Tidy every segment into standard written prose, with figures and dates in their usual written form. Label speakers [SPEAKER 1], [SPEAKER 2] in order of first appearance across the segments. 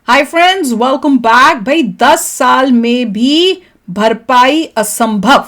[SPEAKER 1] Hi friends, welcome back. भाई 10 साल में भी भरपाई असंभव।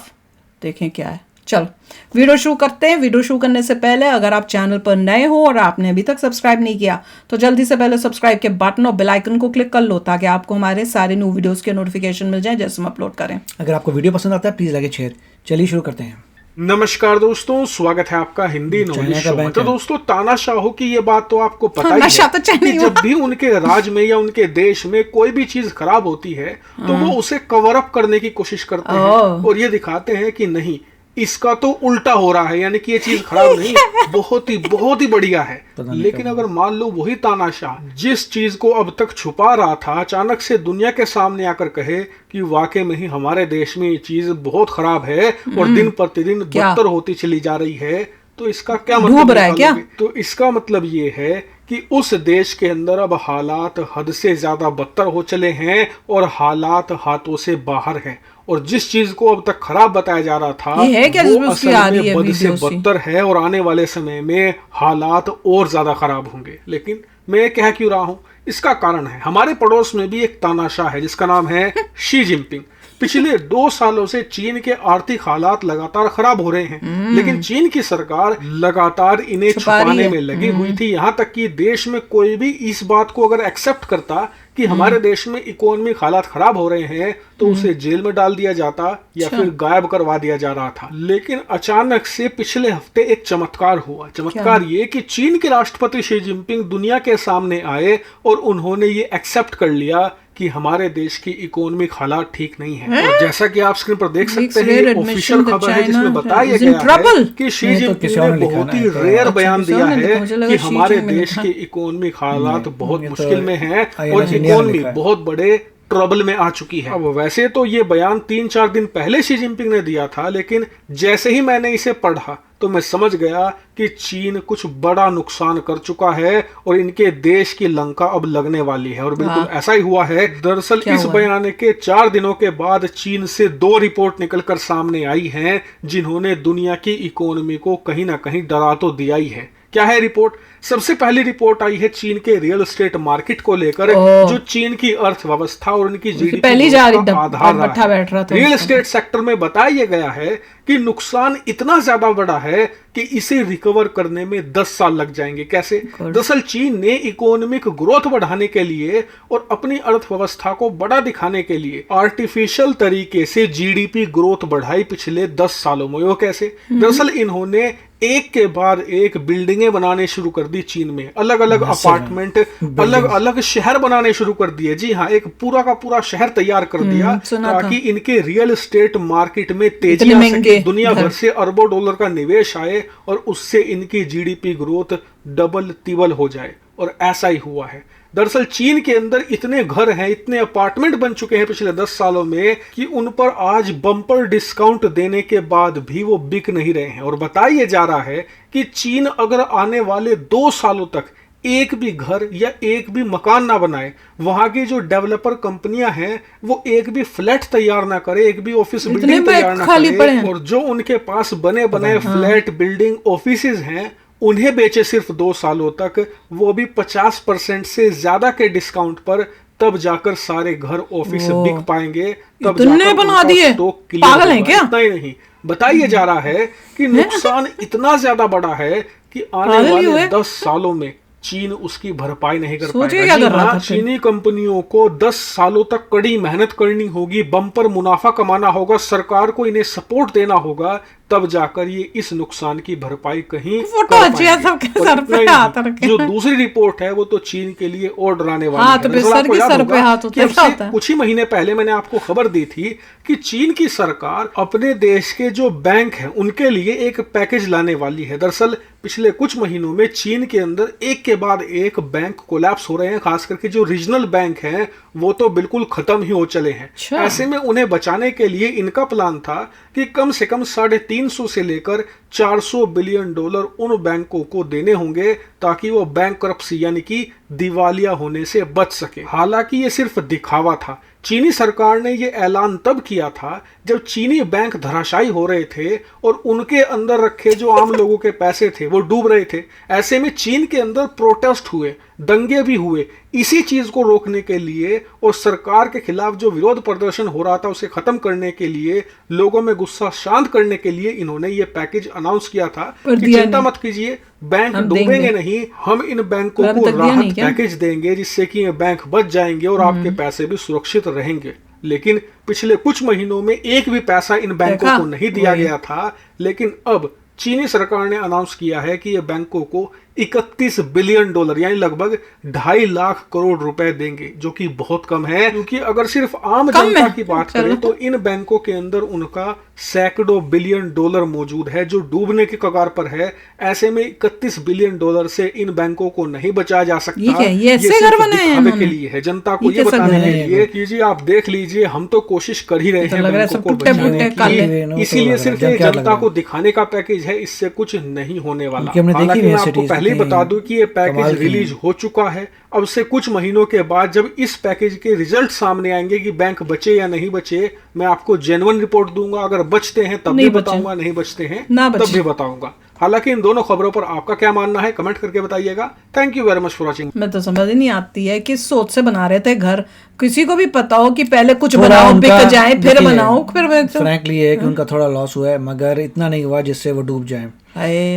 [SPEAKER 1] देखें क्या है। चलो वीडियो शुरू करते हैं। वीडियो शुरू करने से पहले अगर आप चैनल पर नए हो और आपने अभी तक सब्सक्राइब नहीं किया तो जल्दी से पहले सब्सक्राइब के बटन और बेल आइकन को क्लिक कर लो ताकि आपको हमारे सारे न्यू वीडियोस के नोटिफिकेशन मिल जाए जैसे हम अपलोड करें।
[SPEAKER 2] अगर आपको वीडियो पसंद आता है प्लीज लाइक शेयर। चलिए शुरू करते हैं।
[SPEAKER 3] नमस्कार दोस्तों, स्वागत है आपका हिंदी नॉलेज शो में। तो दोस्तों, तानाशाहों की ये बात तो आपको पता ही है कि जब भी उनके राज में या उनके देश में कोई भी चीज खराब होती है तो वो उसे कवर अप करने की कोशिश करते हैं और ये दिखाते हैं कि नहीं, इसका तो उल्टा हो रहा है, यानी कि ये चीज खराब नहीं, बहुत ही बढ़िया है। लेकिन अगर मान लो वही तानाशाह जिस चीज को अब तक छुपा रहा था अचानक से दुनिया के सामने आकर कहे कि वाकई में ही हमारे देश में ये चीज बहुत खराब है और दिन प्रतिदिन बदतर होती चली जा रही है, तो इसका क्या मतलब है क्या? तो इसका मतलब ये है कि उस देश के अंदर अब हालात हद से ज्यादा बदतर हो चले हैं और हालात हाथों से बाहर हैं और जिस चीज को अब तक खराब बताया जा रहा था वो असल में बद से बदतर है और आने वाले समय में हालात और ज्यादा खराब होंगे। लेकिन मैं कह क्यों रहा हूँ, इसका कारण है हमारे पड़ोस में भी एक तानाशाह है जिसका नाम है शी जिनपिंग। पिछले 2 सालों से चीन के आर्थिक हालात लगातार खराब हो रहे हैं, लेकिन चीन की सरकार लगातार इन्हें छुपाने में लगी हुई थी। यहाँ तक कि देश में कोई भी इस बात को अगर एक्सेप्ट करता कि हमारे देश में इकोनॉमिक हालात खराब हो रहे हैं तो उसे जेल में डाल दिया जाता या फिर गायब करवा दिया जा रहा था। लेकिन अचानक से पिछले हफ्ते एक चमत्कार हुआ। चमत्कार ये कि चीन के राष्ट्रपति शी जिनपिंग दुनिया के सामने आए और उन्होंने ये एक्सेप्ट कर लिया कि हमारे देश की इकोनॉमिक हालात ठीक नहीं है। और जैसा कि आप स्क्रीन पर देख सकते हैं, ऑफिशियल खबर है जिसमें बताया गया है कि शी जिनपिंग ने बहुत ही रेयर बयान दिया है कि हमारे देश की इकोनॉमिक हालात बहुत मुश्किल में है और इकोनॉमी बहुत बड़े ट्रबल में आ चुकी है। अब वैसे तो ये बयान 3-4 दिन पहले शी जिनपिंग ने दिया था, लेकिन जैसे ही मैंने इसे पढ़ा तो मैं समझ गया कि चीन कुछ बड़ा नुकसान कर चुका है और इनके देश की लंका अब लगने वाली है। और बिल्कुल ऐसा ही हुआ है। दरअसल इस बयान के 4 दिनों के बाद चीन से 2 रिपोर्ट निकलकर सामने आई हैं जिन्होंने दुनिया की इकोनॉमी को कहीं ना कहीं डरा तो दिया ही है। क्या है रिपोर्ट? सबसे पहली रिपोर्ट आई है चीन के रियल एस्टेट मार्केट को लेकर, जो चीन की अर्थव्यवस्था और उनकी जीडीपी का आधार रहा है। रियल एस्टेट सेक्टर में बताया गया है कि नुकसान इतना ज्यादा बड़ा है कि इसे रिकवर करने में 10 साल लग जाएंगे। कैसे? दरअसल चीन ने इकोनॉमिक ग्रोथ बढ़ाने के लिए और अपनी अर्थव्यवस्था को बड़ा दिखाने के लिए आर्टिफिशियल तरीके से जीडीपी ग्रोथ बढ़ाई पिछले 10 सालों में। वो कैसे? दरअसल इन्होंने एक के बाद एक बिल्डिंगें बनाने शुरू कर दी चीन में, अलग अलग अपार्टमेंट, अलग अलग शहर बनाने शुरू कर दिए। जी हाँ, एक पूरा का पूरा शहर तैयार कर दिया ताकि इनके रियल एस्टेट मार्केट में तेजी आ सके, दुनिया भर से अरबों डॉलर का निवेश आए और उससे इनकी जीडीपी ग्रोथ डबल तिबल हो जाए। और ऐसा ही हुआ है। दरअसल चीन के अंदर इतने घर हैं, इतने अपार्टमेंट बन चुके हैं पिछले 10 सालों में कि उन पर आज बम्पर डिस्काउंट देने के बाद भी वो बिक नहीं रहे हैं। और बताया जा रहा है कि चीन अगर आने वाले 2 सालों तक एक भी घर या एक भी मकान ना बनाए, वहां की जो डेवलपर कंपनियां हैं वो एक भी फ्लैट तैयार ना करे, एक भी ऑफिस बिल्डिंग तैयार ना करे, और जो उनके पास बने बनाए फ्लैट बिल्डिंग ऑफिसेज हैं उन्हें बेचे सिर्फ 2 सालों तक, वो भी 50% से ज्यादा के डिस्काउंट पर, तब जाकर सारे घर ऑफिस बिक पाएंगे। तब जाकर
[SPEAKER 1] बना दिए। पागल हैं क्या?
[SPEAKER 3] इतना ही नहीं, बताया जा रहा है कि नुकसान इतना ज्यादा बड़ा है कि आने वाले 10 सालों में चीन उसकी भरपाई नहीं कर पाएगा। चीनी कंपनियों को 10 सालों तक कड़ी मेहनत करनी होगी, बम्पर मुनाफा कमाना होगा, सरकार को इन्हें सपोर्ट देना होगा, तब जाकर ये इस नुकसान की भरपाई कहीं सर पे हाथ रखे। जो दूसरी रिपोर्ट है वो तो चीन के लिए और डराने वाली है। तो सर के सर पे हाथ होता है। कुछ ही महीने पहले मैंने आपको खबर दी थी कि चीन की सरकार अपने देश के जो बैंक हैं उनके लिए एक पैकेज लाने वाली है। दरअसल पिछले कुछ महीनों में चीन के अंदर एक के बाद एक बैंक कोलैप्स हो रहे हैं, खास करके जो रीजनल बैंक हैं वो तो बिल्कुल खत्म ही हो चले हैं। ऐसे में उन्हें बचाने के लिए इनका प्लान था कि कम से कम 350 से लेकर 400 बिलियन डॉलर उन बैंकों को देने होंगे ताकि वो बैंकरप्सी यानी कि दिवालिया होने से बच सके। हालांकि ये सिर्फ दिखावा था। चीनी सरकार ने ये ऐलान तब किया था जब चीनी बैंक धराशायी हो रहे थे और उनके अंदर रखे जो आम लोगों के पैसे थे वो डूब रहे थे। ऐसे में चीन के अंदर प्रोटेस्ट हुए, दंगे भी हुए। इसी चीज को रोकने के लिए और सरकार के खिलाफ जो विरोध प्रदर्शन हो रहा था उसे खत्म करने के लिए, लोगों में गुस्सा शांत करने के लिए इन्होंने ये पैकेज अनाउंस किया था कि चिंता मत कीजिए, बैंक डूबेंगे नहीं, हम इन बैंकों को राहत पैकेज देंगे जिससे कि ये बैंक बच जाएंगे और आपके पैसे भी सुरक्षित रहेंगे। लेकिन पिछले कुछ महीनों में एक भी पैसा इन बैंकों को नहीं दिया गया था। लेकिन अब चीनी सरकार ने अनाउंस किया है कि ये बैंकों को 31 बिलियन डॉलर यानी लगभग 2.5 लाख करोड़ रुपए देंगे, जो कि बहुत कम है। क्योंकि अगर सिर्फ आम जनता की बात करें तो इन बैंकों के अंदर उनका सैकड़ों बिलियन डॉलर मौजूद है जो डूबने के कगार पर है। ऐसे में 31 बिलियन डॉलर से इन बैंकों को नहीं बचाया जा सकता। ये सिर्फ दिखावे के लिए है, जनता को ये बताने के लिए कि जी आप देख लीजिए हम तो कोशिश कर ही रहे हैं बैंकों को बचाने की। इसीलिए सिर्फ जनता को दिखाने का पैकेज है, इससे कुछ नहीं होने वाला। हालांकि मैं आपको पहले बता दूं कि ये पैकेज रिलीज हो चुका है। अब से कुछ महीनों के बाद जब इस पैकेज के रिजल्ट सामने आएंगे कि बैंक बचे या नहीं बचे, मैं आपको जेन्युइन रिपोर्ट दूंगा। अगर बचते हैं तब भी बताऊंगा, नहीं बचते हैं तब भी बताऊंगा। हालांकि इन दोनों खबरों पर आपका क्या मानना है कमेंट करके बताइएगा। Thank you very much for watching.
[SPEAKER 1] मैं तो समझ ही नहीं आती है किस सोच से बना रहे थे घर। किसी को भी पता हो कि पहले कुछ बनाओ, बिक जाए, फिर बनाओ, फिर
[SPEAKER 2] फ्रैंकली है कि उनका थोड़ा लॉस हुआ है, मगर इतना नहीं हुआ जिससे वो डूब जाए।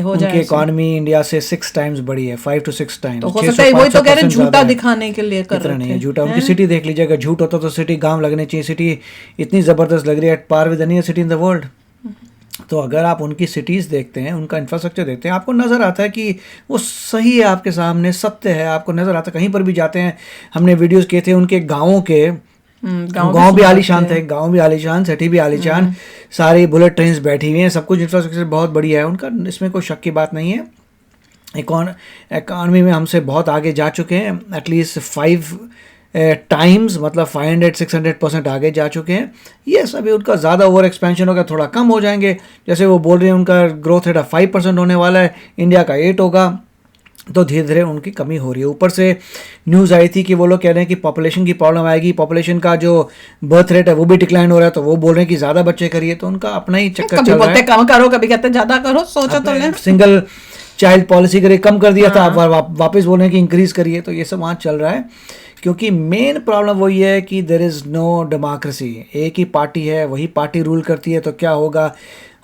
[SPEAKER 1] हो जाए,
[SPEAKER 2] उनकी इकोनॉमी इंडिया से 6 टाइम्स बड़ी है, 5 to 6 टाइम्स।
[SPEAKER 1] तो हो सकता है वही तो कह रहे हैं, झूठा दिखाने के लिए कर रहे
[SPEAKER 2] नहीं है झूठा। उनकी सिटी देख लीजिए, अगर झूठ होता तो सिटी गांव लगनी चाहिए। सिटी इतनी जबरदस्त लग रही है, at par with any city in the world. तो अगर आप उनकी सिटीज़ देखते हैं, उनका इंफ्रास्ट्रक्चर देखते हैं, आपको नज़र आता है कि वो सही है, आपके सामने सत्य है, आपको नज़र आता है। कहीं पर भी जाते हैं, हमने वीडियोस किए थे उनके गाँवों के, गांव भी आलीशान थे, गांव भी आलीशान, सिटी भी आलीशान, सारी बुलेट ट्रेन्स बैठी हुई हैं, सब कुछ इंफ्रास्ट्रक्चर बहुत बढ़िया है उनका, इसमें कोई शक की बात नहीं है। इकॉनमी में हमसे बहुत आगे जा चुके हैं, एटलीस्ट 5 टाइम्स, मतलब 500-600% आगे जा चुके हैं। ये सभी उनका ज़्यादा ओवर एक्सपेंशन होगा, थोड़ा कम हो जाएंगे। जैसे वो बोल रहे हैं उनका ग्रोथ रेट 5% होने वाला है, इंडिया का 8 होगा, तो धीरे धीरे उनकी कमी हो रही है। ऊपर से न्यूज़ आई थी कि वो लोग कह रहे हैं कि पॉपुलेशन की प्रॉब्लम आएगी, पॉपुलेशन का जो बर्थ रेट है वो भी डिक्लाइन हो रहा है, तो वो बोल रहे हैं कि ज़्यादा बच्चे करिए। तो उनका अपना ही चक्कर चल रहा है,
[SPEAKER 1] कम करो, कभी कहते हैं ज़्यादा करो, सोचो तो ले।
[SPEAKER 2] सिंगल चाइल्ड पॉलिसी करिए, कम कर दिया था, आप वापस बोल रहे हैं कि इंक्रीज़ करिए। तो ये सब वहाँ चल रहा है, क्योंकि मेन प्रॉब्लम वही है कि देयर इज़ नो डेमोक्रेसी। एक ही पार्टी है, वही पार्टी रूल करती है, तो क्या होगा।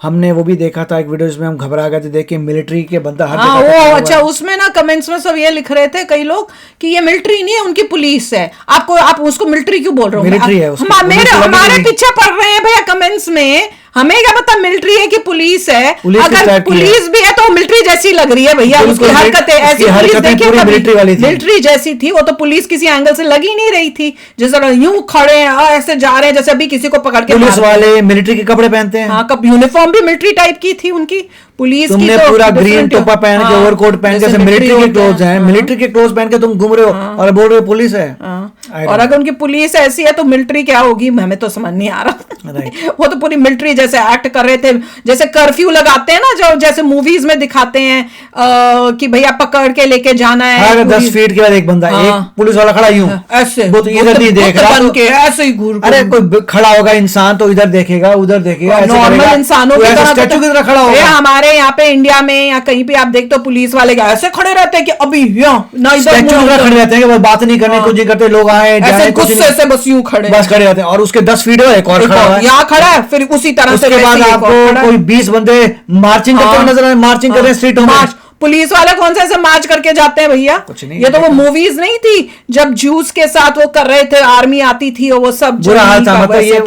[SPEAKER 2] हमने वो भी देखा था एक वीडियोस में, हम घबरा गए थे देख के, मिलिट्री के बंदा हर जगह।
[SPEAKER 1] वो अच्छा, उसमें ना कमेंट्स में सब ये लिख रहे थे कई लोग कि ये मिलिट्री नहीं है, उनकी पुलिस है। आप उसको मिलिट्री क्यों बोल रहे हो?
[SPEAKER 2] मिलिट्री है,
[SPEAKER 1] हमारे पीछे पड़ रहे हैं भैया कमेंट्स में। हमें क्या पता मिलिट्री है कि पुलिस है। अगर पुलिस भी है तो मिलिट्री जैसी लग रही है भैया, उसकी हरकतें ऐसी मिलिट्री जैसी थी। वो तो पुलिस किसी एंगल से लगी नहीं रही थी, जैसे यूं खड़े हैं ऐसे जा रहे हैं जैसे अभी किसी को पकड़ के।
[SPEAKER 2] पुलिस वाले मिलिट्री के कपड़े पहनते हैं।
[SPEAKER 1] हाँ, यूनिफॉर्म भी मिलिट्री टाइप की थी उनकी पुलिस की।
[SPEAKER 2] तो पूरा ग्रीन टोपा पहन के, ओवरकोट पहन के, जैसे मिलिट्री के क्लोथ्स हैं, मिलिट्री के क्लोथ्स पहन के तुम घूम रहे हो और बोल रहे हो पुलिस है।
[SPEAKER 1] और अगर उनकी पुलिस ऐसी है तो मिलिट्री क्या होगी, हमें तो समझ नहीं आ रहा। वो तो पूरी मिलिट्री जैसे एक्ट कर रहे थे, जैसे कर्फ्यू लगाते हैं ना, जो जैसे मूवीज में दिखाते हैं कि भैया पकड़ के लेके जाना है।
[SPEAKER 2] 10 फीट के बाद एक बंदा, एक पुलिस वाला खड़ा यूं
[SPEAKER 1] ऐसे,
[SPEAKER 2] वो तो इधर नहीं देख रहा,
[SPEAKER 1] तो ऐसे ही घूर।
[SPEAKER 2] अरे कोई खड़ा होगा इंसान तो इधर देखेगा, उधर देखेगा,
[SPEAKER 1] नॉर्मल इंसानों की तरह
[SPEAKER 2] स्टैचू की तरह खड़ा होगा।
[SPEAKER 1] हमारे यहाँ पे इंडिया में या कहीं पे आप देखते हो पुलिस वाले ऐसे खड़े रहते हैं कि अभी ना इधर
[SPEAKER 2] खड़े रहते हैं कि बात नहीं करने, कुछ नहीं करते, लोग आए
[SPEAKER 1] ऐसे गुस्से से बस यूं खड़े,
[SPEAKER 2] बस खड़े रहते हैं। और उसके 10 फीट एक और खड़ा है,
[SPEAKER 1] यहाँ खड़ा है, फिर उसी तरह से
[SPEAKER 2] उसके बाद आपको कोई 20 बंदे मार्चिंग करते हुए नजर आए, मार्चिंग कर रहे हैं स्ट्रीटों में।
[SPEAKER 1] पुलिस वाले कौन से ऐसे मार्च करके जाते हैं भैया?
[SPEAKER 2] कुछ नहीं,
[SPEAKER 1] ये तो वो मूवीज नहीं थी जब जूस के साथ वो कर रहे थे, आर्मी आती थी और वो सब
[SPEAKER 2] बुरा हाल था। मतलब ये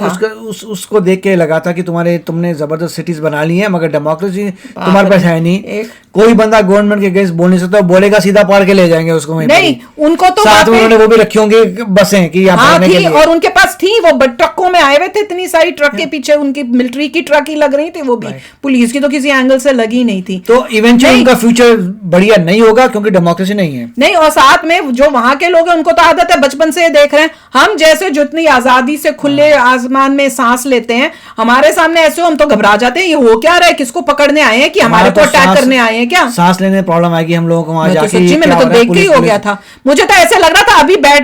[SPEAKER 2] उसको देख के लगा था कि तुमने जबरदस्त सिटीज बना ली है, मगर डेमोक्रेसी तुम्हारे पास है नहीं। कोई बंदा गवर्नमेंट के अगेंस्ट बोल नहीं सकता, बोलेगा सीधा पाड़ के ले जाएंगे उसको।
[SPEAKER 1] नहीं, उनको तो
[SPEAKER 2] साथ में उन्होंने वो भी रखी होंगी बसें कि
[SPEAKER 1] और उनके पास थी, वो ट्रकों में आए हुए थे, इतनी सारी ट्रक के पीछे उनकी मिलिट्री की ट्रक ही लग रही थी, वो भी पुलिस की तो किसी एंगल से लगी नहीं थी।
[SPEAKER 2] तो इवेंचुअली उनका फ्यूचर बढ़िया नहीं होगा, क्योंकि डेमोक्रेसी नहीं है।
[SPEAKER 1] नहीं, और साथ में जो वहां के लोग हैं उनको तो आदत है, बचपन से देख रहे हैं। हम जैसे जितनी आजादी से खुले आसमान में सांस लेते हैं, हमारे सामने ऐसे हम तो घबरा जाते हैं, ये हो क्या रहा है, किसको पकड़ने आए हैं कि हमारे को अटैक करने आए हैं। हैं क्या?
[SPEAKER 2] सांस लेने में प्रॉब्लम आएगी हम लोगों को वहां जाके।
[SPEAKER 1] सच्ची में मैं तो देख के ही हो गया था, मुझे तो ऐसे लग रहा था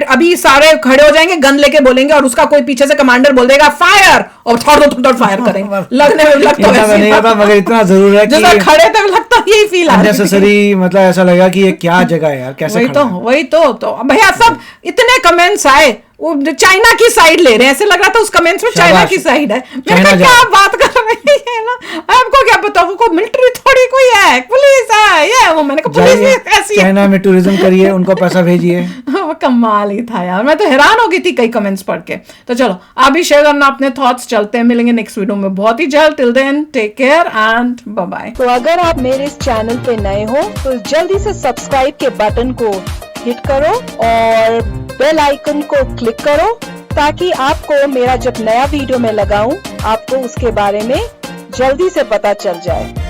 [SPEAKER 1] अभी सारे खड़े हो जाएंगे, गन लेके बोलेंगे और उसका कोई पीछे से कमांडर बोल देगा फायर, और थोड़ा फायर करेंगे। लगने में लगता है
[SPEAKER 2] मगर इतना जरूर है कि
[SPEAKER 1] खड़े थे, लगता यही फील आ
[SPEAKER 2] नेसेसरी, मतलब ऐसा लगा कि ये क्या जगह है यार, कैसे
[SPEAKER 1] वही तो भैया सब इतने कमेंट्स आए, वो चाइना की साइड ले रहे हैं, ऐसे लग रहा था उस कमेंट्स में चाइना की साइड है। मैं क्या बात कर रही है ना, आपको क्या पता, वो मिलिट्री थोड़ी कोई है, पुलिस है ये वो। मैंने कहा पुलिस ऐसी
[SPEAKER 2] चाइना में टूरिज्म करिए, उनको पैसा भेजिए।
[SPEAKER 1] वो कमाल ही था यार, मैं तो हैरान हो गई थी कई कमेंट्स पढ़ के। तो चलो आप भी शेयर करना अपने थॉट्स, चलते हैं, मिलेंगे नेक्स्ट वीडियो में बहुत ही जल्द। Till then take care and bye bye.
[SPEAKER 4] तो अगर आप मेरे इस चैनल पे नए हो तो जल्दी से सब्सक्राइब के बटन को हिट करो और बेल आइकन को क्लिक करो, ताकि आपको मेरा जब नया वीडियो मैं लगाऊं आपको उसके बारे में जल्दी से पता चल जाए।